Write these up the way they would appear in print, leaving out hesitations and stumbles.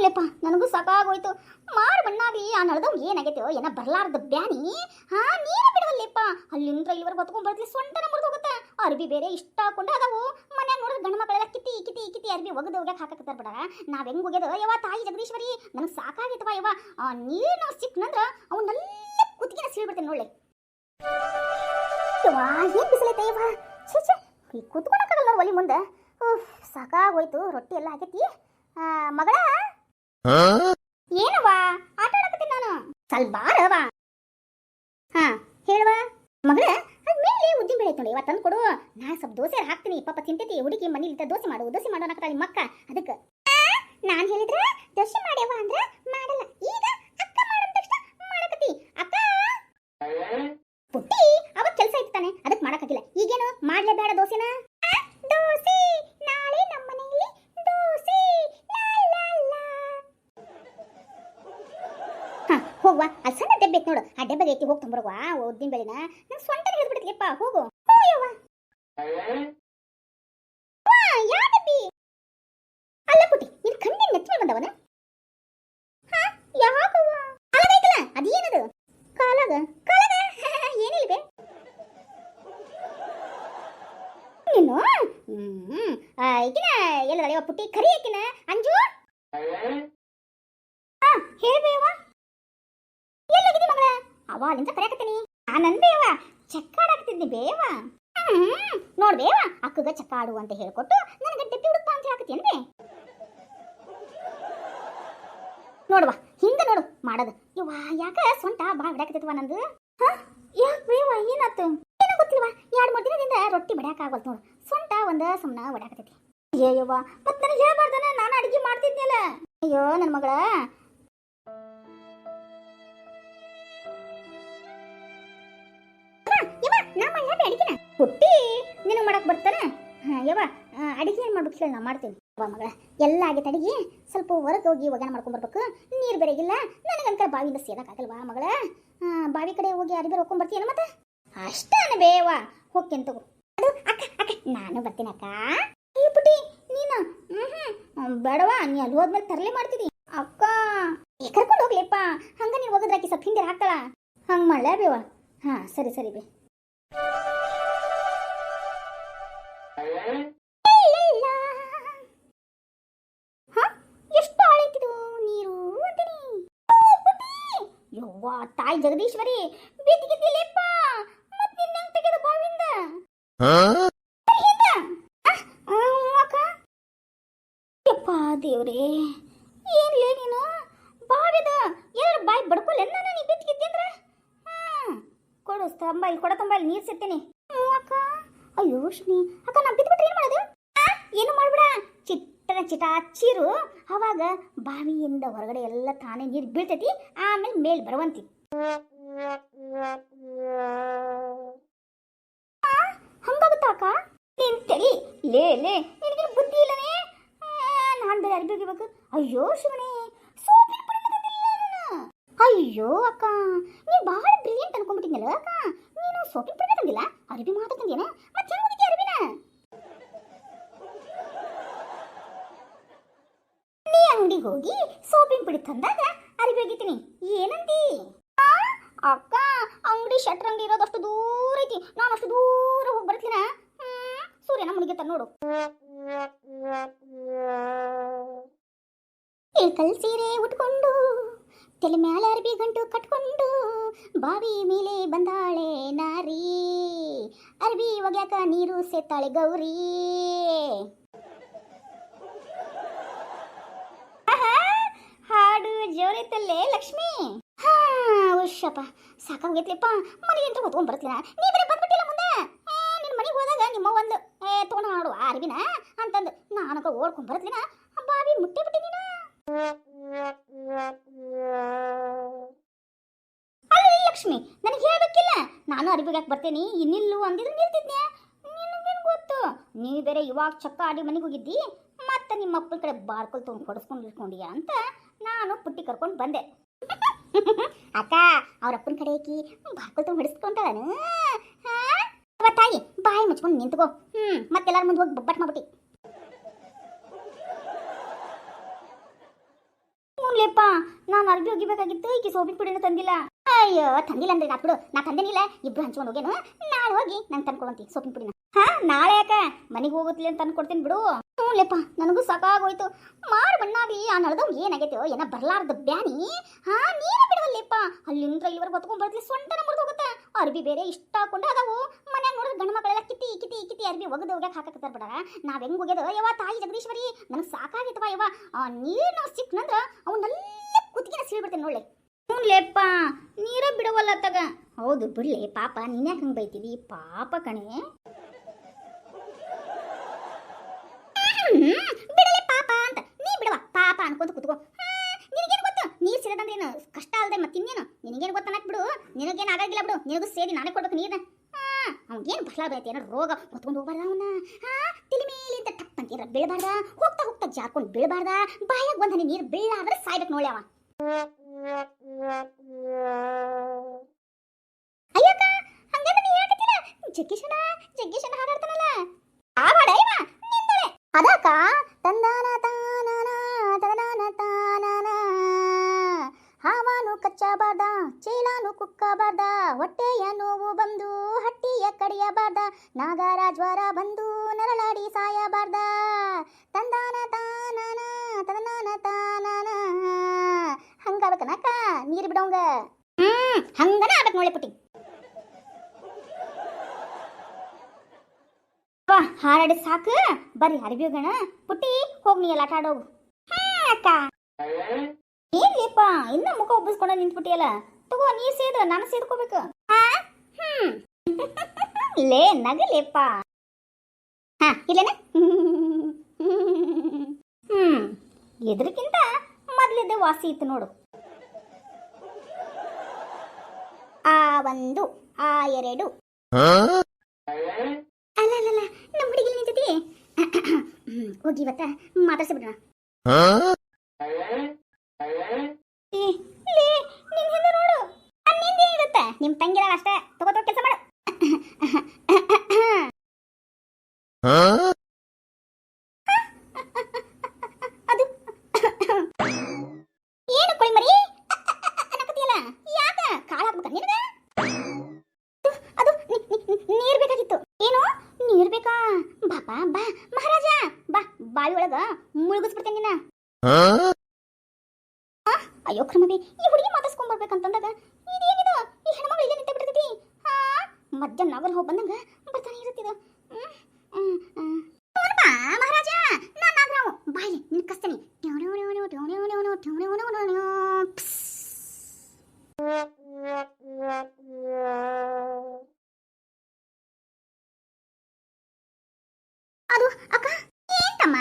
ಲೇಪ ನನಗೂ ಸಾಕಾಗೋಯ್ತು. ಮಾರು ಮಣ್ಣಾಗಿ ಆ ನಳ್ದವ್ ಏನಾಗೈತೋ ಏನ ಬರ್ಲಾರ್ದ ಬ್ಯಾನಿ. ನೀರು ಬಿಡವಲ್ಲೇಪ. ಅಲ್ಲಿಂದ್ರ ಇಲ್ಲಿವರೆಗೆ ಹೊತ್ಕೊಂಡ್ ಬರ್ತಿ ಸೊಂಟನ ಮುರಿದು ಹೋಗುತ್ತೆ. ಅರ್ಬಿ ಬೇರೆ ಇಷ್ಟ ಹಾಕೊಂಡು ಅದಾವು. ಮನ್ಯಾಗ ನೋಡಿದ್ರೆ ಗಂಡು ಮಕ್ಕಳೆಲ್ಲ ಕಿತಿ ಕಿತಿ ಕಿತಿ ಅರ್ಬಿ ಒಗದು ಹೋಗ್ಯಾಕ ಹಾಕಕತ್ತಾರ ಬಿಡ. ನಾವ್ ಹೆಂಗ್ ಹೋಗ್ಯದ ಯವ್ವ ತಾಯಿ ಜಗದೀಶ್ವರಿ, ನನಗೆ ಸಾಕಾಗೈತವ ಯವ್ವ. ನೀರು ಸಿಕ್ನಂದ್ರ ಅವನ್ನೆಲ್ಲ ಕುತ್ತಿಗೆನ ಸೀಳ್ಬಿಡ್ತೇನೆ ನೋಡ್ಲೆ. ಯವ್ವ ಏನ್ ಬಿಸಿಲೈತೆ ಯವ್ವ. ಛೇ ಈ ಕುತ್ಕೊಳಕ್ಕಾಗಲ್ಲ ನೋಡು ಒಲಿ ಮುಂದೆ. ಸಾಕಾಗೋಯ್ತು. ರೊಟ್ಟಿ ಎಲ್ಲ ಆಗೈತಿ. ಮಗಳ ಏನವ್ವ ಆಟ ಆಡಕತ್ತೀನಿ ನಾನು. ಸ್ವಲ್ಪ ಬಾರವ. ಹೇಳುವ ಮಗಳ. ಮೇಲೆ ಉದ್ದಿನ ಬೇಳೆ ಐತೆ ನೋಡಿ, ಇವತ್ತು ತಂದು ಕೊಡು. ನಾ ಸ್ವಲ್ಪ ದೋಸೆ ಹಾಕ್ತೀನಿ. ಪಾಪ ತಿಂತೈತಿ ಹುಡುಗಿ ಮನೇಲಿ ದೋಸೆ ಮಾಡೋಣಕ್ಕ ನಿಮ್ಮ ಅಕ್ಕ. ಅದಕ್ಕೆ ನಾನು ಹೇಳಿದ್ರೆ ದೋಸೆ ಮಾಡ್ಯವ ಅಂದ್ರೆ ಮಾಡಲ್ಲ. ಈಗ ಅಕ್ಕ ಮಾಡೋ ತಕ್ಷಣ ಮಾಡಕತ್ತಿ. ಅಕ್ಕ ಪುಟ್ಟಿ ಅವತ್ತು ಕೆಲಸ ಐತಿ ತಾನೆ, ಅದಕ್ಕೆ ಮಾಡಕ್ಕಾಗಿಲ್ಲ. ಈಗೇನು ಮಾಡ್ಲೇಬೇಡ ದೋಸೆನ. ದೋಸೆ ನಾಳೆ ನಮ್ಮ ಮನೆಯಲ್ಲಿ ದೋಸೆ. ಹೋಗುವ. ಅಲ್ಲಿ ಸಣ್ಣ ಡೆಬ್ಬೆ ಐತಿ ನೋಡು, ಆ ಡೆಬ್ಬೆಗೆ ಐತಿ. ಹೋಗಿ ತಂಬರುವ ಉದ್ದಿನ ಬೇಳೆನ. ನಂಗೆ ಸೊಂಟ ಹಿಡಿದ್ಬಿಡ್ತಿಯಪ್ಪ. ಹೋಗು ಯಾ ಡೆಬ್ಬಿ. ಅಲ್ಲ ಪುಟ್ಟಿ ನಿನ್ ಕಣ್ಣಿನ ನೆಚ್ಚ ಮೇಲೆ ಬಂದವನ. ಯಾಕವ್ವ ಅಲ್ಲದೈತಲ್ಲ ಅದೇನದು ಕಾಲಾಗ ಕಾಲಾಗ ಏನಿಲ್ವೇ ನೀನು. ಈಗಿನ ಎಲ್ಲದಳೆವ ಪುಟ್ಟಿ ಕರಿ ಆಕಿನ ಅಂಜು. ಹೇಳ್ಬೇವ ಎಲ್ಲೋಗಿದ್ದಿ ಮಗಳ. ಅವ ಅಲ್ಲಿಂದ ಕರೆಯಾಕತ್ತೀನಿ. ನಾನಂದೇವ ಚಕ್ಕಾಡಾಕ್ತಿದ್ನಿ ಬೇವ. ನೋಡ್ಬೇವ ಅಕ್ಕಗ ಚಕ್ಕಾಡು ಅಂತ ಹೇಳ್ಕೊಟ್ಟು ನನಗೆ ಡೆಬ್ಬಿ ಹುಡುಕ್ಪ ಅಂತ ಹಾಕತ್ತೀನ್ರಿ. ನೋಡುವ ಹಿಂಗ ನೋಡು ಮಾಡೋದು. ಇವ್ವ ಯಾಕ ಸೊಂಟ ಭಾಳ ಬಿಡಾಕತ್ತೈತವ ನಂದು. ಯಾಕೆ ಬೇವ ಏನಾತು ಏನೋ ಗೊತ್ತಿಲ್ವ. 2-3 ದಿನದಿಂದ ರೊಟ್ಟಿ ಬಡ್ಯಾಕ ಆಗವಲ್ತು ನೋಡು. ಸೊಂಟ ಒಂದ ಸಮನ ಒಡಾಕತ್ತೈತಿ. ಅಯ್ಯವ್ವ ಮತ್ತೆ ನನಗೆ ಹೇಳ್ಬಾರ್ದನ, ನಾನು ಅಡಿಗೆ ಮಾಡ್ತಿದ್ನಲ್ಲ. ಅಯ್ಯೋ ನನ್ನ ಮಗಳ. ಅಡಿಗೆನ ಪುಟ್ಟಿ ನಿನಗೆ ಮಾಡಕ್ ಬರ್ತಾನೆ. ಯವ್ವ ಅಡಿಗೆ ಏನು ಮಾಡ್ಬೇಕು ಹೇಳಿ ನಾ ಮಾಡ್ತೀನಿ. ಮಗಳ ಎಲ್ಲ ಆಗೈತೆ ಅಡಿಗೆ. ಸ್ವಲ್ಪ ಹೊರಗೆ ಹೋಗಿ ಒಗ್ಗರಣೆ ಮಾಡ್ಕೊಂಬರ್ಬೇಕು. ನೀರು ಬೇರೆಗಿಲ್ಲ ನನಗಂತ ಬಾವಿಯಿಂದ ಸೇದಕ್ಕಾಗಲ್ವಾ ಮಗಳ. ಬಾವಿ ಕಡೆ ಹೋಗಿ ಅರಿಬೇರೆ ಹೋಗ್ಕೊಂಡ್ ಬರ್ತೀಯನ ಮತ್ತೆ. ಅಷ್ಟೇನ ಬೇವ ಹೋಗ್ತೇನೆ ತಗೋ. ಅದು ಅಕ್ಕ ಅಕ್ಕ ನಾನು ಬರ್ತೀನಿ ಅಕ್ಕ. ಈ ಪುಟ್ಟಿ ನೀನು ಬೇಡವಾ, ನೀ ಅಲ್ಲಿ ಹೋದ್ಮೇಲೆ ತರಲೆ ಮಾಡ್ತೀನಿ ಅಕ್ಕ. ಕರ್ಕೊಂಡು ಹೋಗ್ಲಿಪ್ಪ. ಹಂಗ ನೀನು ಹೋಗದ್ರಾಕಿ ಸ್ವಲ್ಪ ಹಿಂದೆ ಹಾಕ್ತಾಳ. ಹಂಗೆ ಮಾಡ್ಲಾ ಬೇವ. ಸರಿ ಸರಿ ಬೇ. ಎಷ್ಟು ಆಳೈತಿದು ನೀರು ಅಂತೀನಿ. ಯವ್ವ ತಾಯಿ ಜಗದೀಶ್ವರಿ ಬಿದ್ದಿಗಿದ್ದಿಲ್ಲಪ್ಪ. ಮತ್ತೆ ನಿನ್ನಂಗ್ ತೆಗೆದ ಬಾವಿಂದ ಅಕ್ಕ. ಯಪ್ಪ ದೇವ್ರೇ ಏನ್ಲೇ ನೀನು ಬಾವಿದ ಎಲ್ಲರೂ ಬಾಯಿ ಬಡ್ಕೊಲ್ಲ ನಾನು ನೀ ಬಿದ್ದಿಗಿದ್ದಂದ್ರ. ಕೊಡು ತಂಬಾಯಿ ಕೊಡ ತಂಬಾಯಿ ನೀರು ಸಿಗ್ತೀನಿ ಅಕ್ಕ. ಅಯ್ಯೋ ಶ್ರೀ ಅಕ್ಕ ನಾ ಬಿದ್ದುಬಿಟ್ರೆ ಏನು ಮಾಡೋದು. ಏನು ಮಾಡ್ಬಿಡ ಚಿಟ್ಟನ ಚಿಟ ಹಚ್ಚಿರು. ಅವಾಗ ಬಾವಿಯಿಂದ ಹೊರಗಡೆ ಎಲ್ಲ ತಾನೇ ನೀರು ಬೀಳ್ತೈತಿ. ಆಮೇಲೆ ಮೇಲ್ ಬರುವಂತಿ. ಹಂಗಾಗುತ್ತಾ ಅಕ್ಕ ನೀನ್ ತಲಿ. ಲೇ ನಿನಗೆ ಬುದ್ಧಿ ಇಲ್ಲನೇ. ನಾನು ಬೇರೆ ಅರ್ಬಿ ಹೋಗಿಬೇಕು. ಅಯ್ಯೋ ಶಿವನೇ ಸೋಪಿನ ಪುಡಿ ತಂದಿಲ್ಲ ನಾನು. ಅಯ್ಯೋ ಅಕ್ಕ ನೀ ಬಹಳ ಬ್ರಿಲಿಯಂಟ್ ಅನ್ಕೊಂಡ್ಬಿಟ್ಟಿದ್ನಲ್ಲ ಅಕ್ಕ. ನೀನು ಸೋಪಿನ ಪುಡಿ ತಂದಿಲ್ಲ, ಅರ್ಬಿ ಮಾತ್ರ ತಂದೇನ. ಮತ್ತೆ ಹೆಂಗ್ ಹೋಗಿದ್ಯಾ ಅರ್ಬಿನ. ನೀ ಅಂಗಡಿಗೆ ಹೋಗಿ ಸೋಪಿನ ಪುಡಿ ತಂದಾಗ ಅರ್ಬಿ ಹೋಗಿದ್ದೀನಿ ಏನಂದಿ. ಅಕ್ಕ ಅಂಗಡಿ ಶಟ್ರ್ ಅಂಗಡಿ ಇರೋದಷ್ಟು ದೂರ ಐತಿ. ನಾನು ಅಷ್ಟು ದೂರ ಹೋಗಿ ಬರ್ತೀನ. ಸೂರ್ಯನ ಮುಳುಗಿತ ನೋಡು. ಇಳ್ಕಲ್ ಸೀರೆ ಉಟ್ಕೊಂಡು ತಲೆ ಮ್ಯಾಲ ಅರ್ಬಿ ಗಂಟು ಕಟ್ಕೊಂಡು ಬಾವಿ ಮೇಲೆ ಬಂದಾಳೆ ನಾರಿ. ಅರ್ಬಿ ಒಗ್ಯಾಕ ನೀರು ಸೇತಾಳೆ ಗೌರಿ. ಹಾಡು ಜೋರೈತಲ್ಲೇ ಲಕ್ಷ್ಮಿ. ಉಷಪ್ಪ ಸಾಕಾಗೈತ್ಲಿಪ್ಪ. ಮನೆಗೆ ಅಂತ ಹೊತ್ಕೊಂಡ್ ಬರ್ತೀನ. ನೀ ಬರೀ ಬಂದ್ಬಿಟ್ಟಿಲ್ಲ ಮುಂದೆ. ನಿನ್ನ ಮನೆಗೆ ಹೋದಾಗ ನಿಮ್ಮ ಒಂದು ತೋಣ ಆಡುವ ಅರ್ಬಿನ ಅಂತಂದು ನಾನಕ ಓಡ್ಕೊಂಡ್ ಬರ್ತೀನ. ಬಾವಿ ಮುಟ್ಟಿ ಬಿಟ್ಟಿ ನೀನು. ಅಲ್ಲ ಲಕ್ಷ್ಮಿ ನನಗೆ ಹೇಳ್ಬೇಕಿಲ್ಲ. ನಾನು ಅರಿವಿಗಾಕ್ ಬರ್ತೇನೆ ಇನ್ನಿಲ್ಲು ಅಂದಿದ್ರೆ ನಿಲ್ತಿದ್ನೆ. ನಿನಗೇನು ಗೊತ್ತು. ನೀ ಬೇರೆ ಇವಾಗ ಚಕ್ಕ ಆಡಿ ಮನೆಗೆ ಹೋಗಿದ್ದಿ. ಮತ್ತೆ ನಿಮ್ಮ ಅಪ್ಪನ ಕಡೆ ಬಾರ್ಕೊಲ್ ತೊಗೊಂಡು ಹೊಡೆಸ್ಕೊಂಡು ಇಟ್ಕೊಂಡಿಯಾ ಅಂತ ನಾನು ಪುಟ್ಟಿ ಕರ್ಕೊಂಡು ಬಂದೆ. ಅಕ್ಕ ಅವ್ರ ಅಪ್ಪನ ಕಡೆ ಆಕಿ ಬಾರ್ಕೊಲ್ ತೊಗೊಂಡು ಹೊಡೆಸ್ಕೊಂತಾಳನು. ತಾಯಿ ಬಾಯಿ ಮುಚ್ಕೊಂಡು ನಿಂತ್ಕೋ. ಮತ್ತೆಲ್ಲಾರ ಮುಂದೆ ಹೋಗಿ ಬೊಬ್ಬಟ್ ಮಾಡ್ಬಿಟ್ಟಿ. ಲೇಪ ನಾನು ಅರ್ಬಿ ಒಗಿಬೇಕಾಗಿತ್ತು ಈಕಿ ಸೋಪಿನ ಪುಡಿನ ತಂದಿಲ್ಲ. ಅಯ್ಯೋ ತಂದಿಲ್ಲ ಅಂದ್ರೆ ಬಿಡು, ನಾ ತಂದೇನಿಲ್ಲ, ಇಬ್ರು ಹಂಚ್ಕೊಂಡು ಹೋಗೇನು. ನಾಳೆ ಹೋಗಿ ನಂಗೆ ತಂದ್ಕೊಡಂತಿ ಸೋಪಿನ ಪುಡಿನ. ಹಾ ನಾಳೆ ಯಾಕ ಮನೆಗೆ ಹೋಗುತ್ತಲಿ ಅಂತ ತಂದ್ಕೊಡ್ತೀನಿ ಬಿಡು. ಹ್ಞೂ ಲೇಪ ನನಗೂ ಸಾಕಾಗೋಯ್ತು. ಮಾರು ಮಣ್ಣಾಗಿ ಆ ನಳ್ದವ್ ಏನಾಗೈತೋ ಏನ ಬರ್ಲಾರ್ದ ಬ್ಯಾನಿ. ಹಾ ನೀರ ಬಿಡವಲ್ಲೇಪ, ಅಲ್ಲಿಂದ್ರ ಇಲ್ಲಿವರೆಗೆ ಹೊತ್ಕೊಂಡ್ ಬರ್ತಿ ಸೊಂಟನ ಮುರಿದು ಹೋಗುತ್ತೆ. ಅರ್ಬಿ ಬೇರೆ ಇಷ್ಟ ಹಾಕೊಂಡು ಅದಾವು. ಮನ್ಯಾಗ ನೋಡಿದ್ರೆ ಗಂಡು ಮಕ್ಕಳೆಲ್ಲ ಕಿತ್ತಿ ಕಿತ್ತಿ ಕಿತ್ತಿ ಅರ್ಬಿ ಒಗದು ಒಗ್ಯಾಕ ಹಾಕಕತ್ತಾರ ಬಿಡ. ನಾವ್ ಹೆಂಗ್ ಹೋಗ್ಯದ ಯವ್ವ ತಾಯಿ ಜಗದೀಶ್ವರಿ, ನನಗೆ ಸಾಕಾಗೈತವ ಯವ್ವ. ಆ ನೀರು ನಾವು ಸಿಕ್ನಂದ್ರ ಅವನ್ನೆಲ್ಲ ಕುತ್ತಿಗೆನ ಸೀಳ್ಬಿಡ್ತೇನೆ ನೋಡ್ಲೆ. ಹ್ಞೂ ಲೇಪ್ಪ ನೀರ ಬಿಡವಲ್ಲ ತಗ. ಹೌದು ಬಿಡ್ಲಿ ಪಾಪ, ನೀನ್ಯಾಕೆ ಹಂಗೆ ಬೈತೀವಿ ಪಾಪ ಕಣೆ. ಬಿಡಲೆ ಪಾಪ ಅಂತ ನೀ ಬಿಡವ ಪಾಪ ಅನ್ಕೊಂತ ಕುತ್ಕೋ. ನಿನಗೇನು ಗೊತ್ತು ನೀರು ಸೇದಂದ್ರೆ ಏನು ಕಷ್ಟ ಅಲ್ಲದೆ ಮತ್ತಿನ್ನೇನು. ನಿನಗೇನು ಗೊತ್ತ ಬಿಡು, ನಿನಗೇನು ಆಗಾಗಿಲ್ಲ ಬಿಡು. ನಿನಗೂ ಸೇರಿ ನಾನೇ ಕೊಡ್ಬೇಕು ನೀರನ್ನ. ಅವ್ಗೇನು ಬರ್ಲಾರ್ದೈತೆ ಏನೋ ರೋಗ ಹೊತ್ಕೊಂಡು ಹೋಗ್ಬಾರ್ದ ಅವನ್ನ. ತಿಳಿ ಮೇಲೆ ಅಂತ ಟಪ್ ಅಂತ ಬೀಳಬಾರ್ದ, ಹೋಗ್ತಾ ಹೋಗ್ತಾ ಜಾರ್ಕೊಂಡು ಬೀಳಬಾರ್ದ. ಬಾಯಾಗ ಒಂದು ಹನಿ ನೀರು ಬೀಳಾದ್ರೆ ಸಾಯ್ಬೇಕು ನೋಡಿ ಅವ. ಅಯ್ಯಕ್ಕ ಹಂಗಂದ್ರೆ ನೀ ಹೇಳ್ತಿಲ್ಲ ಜಗ್ಗೇಶನ ಜಗ್ಗೇಶನ ಹಾಡಾಡ್ತಾನಲ್ಲ ಆ ಹಾಡ ಇವ ನಿಂದಳೆ ಅದಕ್ಕ ತಂದಾನ ತಾನನ ತದನಾನ ತಾನನ. ಹಾವಾನು ಕಚ್ಚಬಾರ್ದ, ಚೀಲಾನು ಕುಕ್ಕಬಾರ್ದ, ಹೊಟ್ಟೆಯ ನೋವು ಬಂದು ಹಟ್ಟಿಯ ಕಡಿಯಬಾರ್ದ, ನಾಗರ ಜ್ವರ ಬಂದು ನರಳಾಡಿ ಸಾಯಬಾರ್ದ. ತಂದಾನ ತಾನನ ತದನಾನ ತಾನನ. ಹಂಗಾಗಬೇಕನಕ್ಕ ನೀರು ಬಿಡೋಂಗ. ಹಂಗನ ಆಗ್ಬೇಕು ನೋಳೆ ಪುಟ್ಟಿ. ಹಾರಾಡಿ ಸಾಕು, ಬರ್ರಿ ಅರ್ಬಿ ಹೋಗೋಣ. ಪುಟ್ಟಿ ಹೋಗಿ ನೀ ಎಲ್ಲ ಆಟ ಆಡೋಗು. ಅಕ್ಕ ಏನ್ಲಿಪ್ಪ ಇನ್ನ ಮುಖ ಉಬ್ಬಿಸ್ಕೊಂಡ ನಿಂತ್ಬಿಟ್ಟಿಯಲ್ಲ, ತಗೋ ನೀರ್ ಸೇದ ನಾನು ಸೇದ್ಕೋಬೇಕು. ಲೇ ನಗಲೇಪ್ಪ. ಹಾ ಇಲ್ಲೇನ ಎದ್ರಕ್ಕಿಂತ ಮೊದ್ಲಿದ್ದೆ ವಾಸಿ ಇತ್ತು ನೋಡು. ಆ ಒಂದು ಆ ಎರಡು ಅಲ್ಲ ಅಲ್ಲ ನಮ್ಮ ಹುಡುಗಿ ನಿಂತೈತಿ. ಹೋಗಿ ಇವತ್ತ ಮಾತಾಡ್ಸಿ ಬಿಡೋಣ. ನಿನ್ ಹಿಂದೆ ನೋಡು, ನಿಂದ ಏನಿರುತ್ತೆ ನಿಮ್ ತಂಗಿರಾಗ ಅಷ್ಟೇ. ತಗೋ ಕೆಲಸ ಮಾಡು. ಅದು ಏನು ಕೊಳಿ ಮರಿ ಅನ್ನಕತ್ತಿಯಲ್ಲ, ಯಾಕ ಕಾಳ ಹಾಕ್ಬೇಕ ನಿನಗ? ಅದು ನೀರ್ ಬೇಕಾಗಿತ್ತು. ಏನು ನೀರ್ ಬೇಕಾ? ಬಾಪಾ ಬಾ ಮಹಾರಾಜ ಬಾ, ಬಾವಿ ಒಳಗ ಮುಳುಗಿಸ್ಬಿಡ್ತೇನೆ ನಿನ್ನ. ಅಯ್ಯೋ ಕ್ರಮವೇ, ಈ ಹುಡುಗಿ ಮಾತಾಡ್ಸ್ಕೊಂಡ್ ಬರ್ಬೇಕಂತಂದಾಗ ಇದೇನಿದು ಈ ಹೆಣ್ಮಗಳು ಇಲ್ಲೇ ನಿಂತ ಬಿಡ್ತೈತಿ. ಮಧ್ಯಾಹ್ನ ನಾಗಲ್ ಹೋಗಿ ಬಂದಂಗ ಬರ್ತಾನೆ ಇರುತ್ತಿದ. ಮಹಾರಾಜ ನಾನು ನಾಗರಾವು ಬಾಯಿ ನಿನ್ ಕಸ್ತೇನೆ. ಅದು ಅಕ್ಕ ಏಂತಮ್ಮ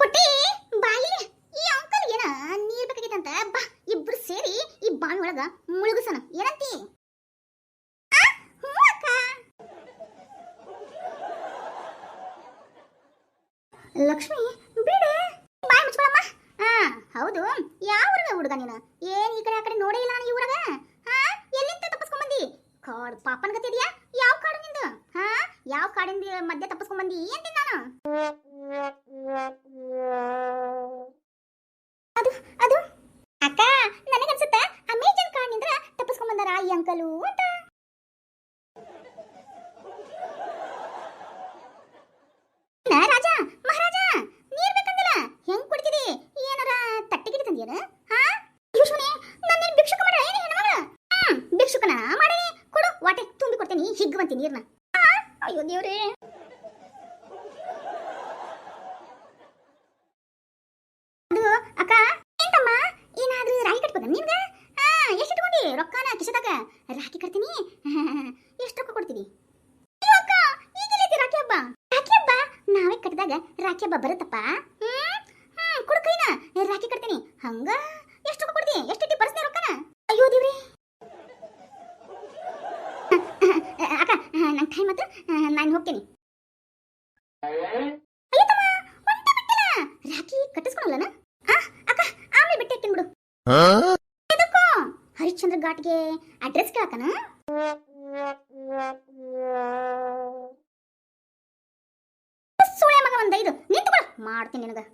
ಪುಟ್ಟಿ ಬಾಯಿ, ಈ ಅಂಕಲ್ ಏನ ನೀರ್ ಬೇಕಾಗಿತ್ತಂತ. ಬಾ ಇಬ್ರು ಸೇರಿ ಈ ಬಾವಿ ಒಳಗ ಮುಳುಗಿಸೋಣ ಏನಂತಿ? ಲಕ್ಷ್ಮಿ ಬಿಡೆ ಬಾಯಿ ಮುಚ್ಕೊಳಮ್ಮ. ಹೌದು ಯಾವ ಊರಗ ಹುಡುಗ ನೀನು? ಏನ್ ಈ ಕಡೆ ಆ ಕಡೆ ನೋಡೇ ಇಲ್ಲ ನಾನು ಈ ಊರಾಗ. ಎಲ್ಲಿಂದ ತಪ್ಪಿಸ್ಕೊಂಡ್ ಬಂದಿ? ಕಾಡು ಪಾಪನ್ ಗತಿ ಇದೆಯಾ? ಯಾವ ಕಾಡು ನಿಂದು? ಯಾವ ಕಾಡಿಂದ ಮಧ್ಯೆ ತಪ್ಪಿಸ್ಕೊಂಡ್ ಬಂದಿ ಅಂತೀನಿ ನಾನು. ಅದು ಅದು ಅಕ್ಕ ನನಗನ್ಸುತ್ತ ಅಮೇಜನ್ ಕಾಡಿನಿಂದ ತಪ್ಪಿಸ್ಕೊಂಡ್ ಬಂದಾರ ಈ ಅಂಕಲು ಅಂತ. ರಾಜ ಮಹಾರಾಜ ನೀರ್ ಬೇಕಂದಿಲ್ಲ, ಹೆಂಗ್ ಕುಡಿತಿದಿ? ಏನಾರ ತಟ್ಟಿಗಿಡಿ ತಂದಿಯನ? ನನ್ನ ಭಿಕ್ಷುಕ ಮಾಡ ಏನು ಹೆಣ್ಮಗಳ? ಭಿಕ್ಷುಕನ ಮಾಡಿ ಕೊಡು, ವಾಟೆ ತುಂಬಿ ಕೊಡ್ತೇನೆ ಹಿಗ್ಗುವಂತಿ ನೀರ್ನ. ಅಯ್ಯೋ ದೇವ್ರೇ. ಅದು ಅಕ್ಕ ಎಂತಮ್ಮ ಏನಾದ್ರೂ ರಾಖಿ ಕಟ್ಬೋದ ನಿನ್ಗ? ಎಷ್ಟು ಇಟ್ಕೊಂಡಿ ರೊಕ್ಕನ ಕಿಶದಾಗ? ರಾಖಿ ಕಟ್ತೀನಿ. ಎಷ್ಟು ರೊಕ್ಕ ಕೊಡ್ತೀವಿ? ಅಕ್ಕ ಈಗಿಲ್ಲೈತಿ ರಾಖಿ ಹಬ್ಬ. ರಾಖಿ ಹಬ್ಬ ನಾವೇ ಕಟ್ಟಿದಾಗ ರಾಖಿ ಹಬ್ಬ ಬರುತ್ತಪ್ಪ. ಕೊಡು ಕೈನ, ರಾಖಿ ಕಟ್ತೀನಿ. ಹಂಗ ಎಷ್ಟು ರೊಕ್ಕ ಕೊಡ್ತೀನಿ? ಎಷ್ಟಿಟ್ಟಿ ಪರ್ಸ್ನೆ ರೊಕ್ಕನ? ಅಯ್ಯೋ ದೇವ್ರಿ. ಅಕ್ಕ ನಂಗೆ ಟೈಮ್ ಆಯ್ತು, ನಾನು ಹೋಗ್ತೀನಿ. ಅಯ್ಯೋ ತಮ್ಮ ಒಂಟ ಬಿಟ್ಟಿಲ್ಲ, ರಾಖಿ ಕಟ್ಟಿಸ್ಕೊಳಲ್ಲನ? ಅಕ್ಕ ಆಮೇಲೆ ಬಿಟ್ಟು ಹಾಕ್ತೀನಿ ಬಿಡು. ಇದಕ್ಕೋ ಹರಿಶ್ಚಂದ್ರ ಘಾಟ್ಗೆ ಅಡ್ರೆಸ್ ಕೇಳಕನ? ಸುಳೆ ಮಗ ಒಂದೈದು ನಿಂತುಕೊಳ್ಳ ಮಾಡ್ತೀನಿ ನಿನಗೆ.